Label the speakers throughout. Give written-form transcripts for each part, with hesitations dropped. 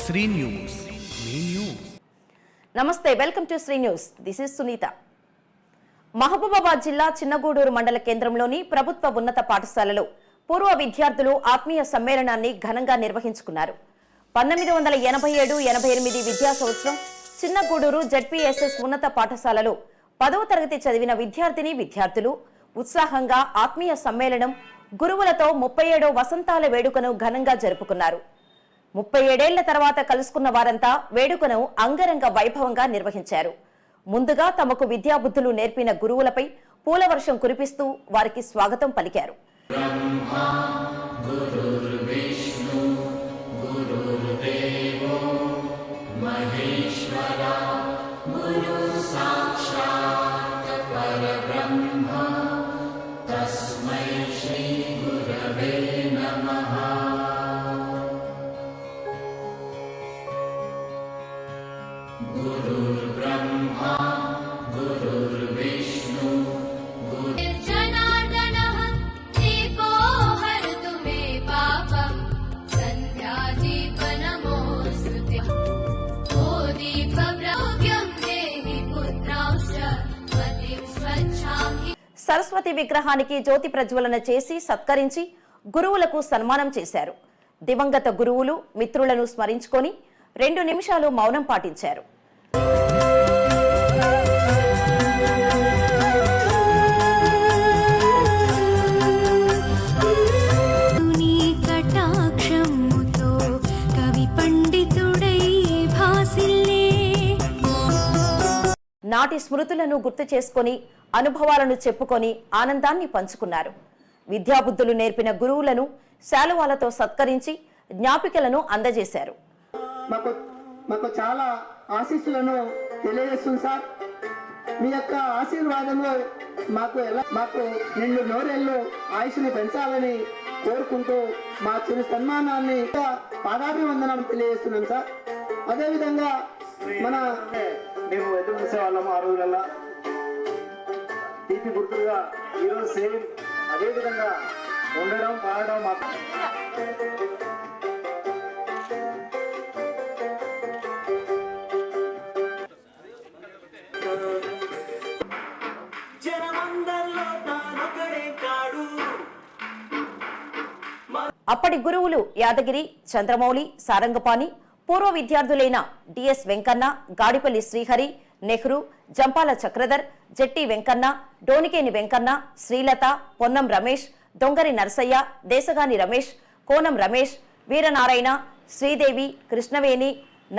Speaker 1: Shri News మీ News.
Speaker 2: నమస్తే, welcome to Sri News. This is Sunitha. Mahabubabad జిల్లా చిన్నగూడూరు మండల కేంద్రంలోని ప్రభుత్వ ఉన్నత పాఠశాలలో పూర్వ విద్యార్థులు ఆత్మీయ సమ్మేళనాన్ని ఘనంగా నిర్వహించుకున్నారు. 1987-88 విద్యా సంవత్సరం చిన్నగూడూరు జెడ్పీఎస్ఎస్ ఉన్నత పాఠశాలలో 10వ తరగతి చదివిన విద్యార్థులు ఉత్సాహంగా ఆత్మీయ సమ్మేళనం గురువులతో 37వ వసంతాల వేడుకను ఘనంగా జరుపుకున్నారు. 37 ఏళ్ల తర్వాత కలుసుకున్న వారంతా వేడుకను అంగరంగ వైభవంగా నిర్వహించారు. ముందుగా తమకు విద్యాబుద్ధులు నేర్పిన గురువులపై పూలవర్షం కురిపిస్తూ వారికి స్వాగతం పలికారు. సరస్వతి విగ్రహానికి జ్యోతి ప్రజ్వలన చేసి సత్కరించి గురువులకు సన్మానం చేశారు. దివంగత గురువులు మిత్రులను స్మరించుకొని 2 నిమిషాలు మౌనం పాటించారు. నాటి స్మృతులను గుర్తు చేసుకొని అనుభవాలను చెప్పుకొని ఆనందాన్ని పంచుకున్నారు. విద్యాబుద్ధులు నేర్పిన గురువులను శాలువాలతో సత్కరించి జ్ఞాపికలను అందజేశారు.
Speaker 3: మాకు చాలా ఆశీస్సులను తెలియజేస్తుంది సార్. మీ యొక్క ఆశీర్వాదంలో మాకు నిండు నూరేళ్ళు ఆయుష్ని పెంచాలని కోరుకుంటూ మా చిరు సన్మానాన్ని పాదాభివందనం తెలియజేస్తున్నాం సార్. అదేవిధంగా మేము ఎదురు చూసేవాళ్ళము ఆ రోజులలో తీపి గుర్తులుగా ఈరోజు సేమ్ అదేవిధంగా ఉండడం పాడడం మాకు
Speaker 2: అప్పటి గురువులు యాదగిరి, చంద్రమౌళి, సారంగపాణి, పూర్వ విద్యార్థులైన డిఎస్ వెంకన్న, గాడిపల్లి శ్రీహరి, నెహ్రూ, జంపాల చక్రధర్, జెట్టి వెంకన్న, డోనికేని వెంకన్న, శ్రీలత, పొన్నం రమేష్, దొంగరి నర్సయ్య, దేశగాని రమేష్, కోనం రమేష్, వీరనారాయణ, శ్రీదేవి, కృష్ణవేణి,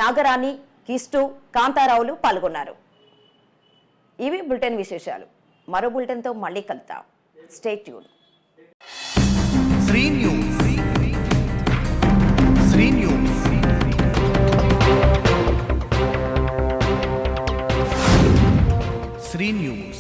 Speaker 2: నాగరాణి, కిస్టు, కాంతారావులు పాల్గొన్నారు. ఇవి బులెటిన్ విశేషాలు. మరో బులెటిన్తో మళ్ళీ కలుద్దాం. Stay tune.
Speaker 1: Sri News. Sri News. Sri news.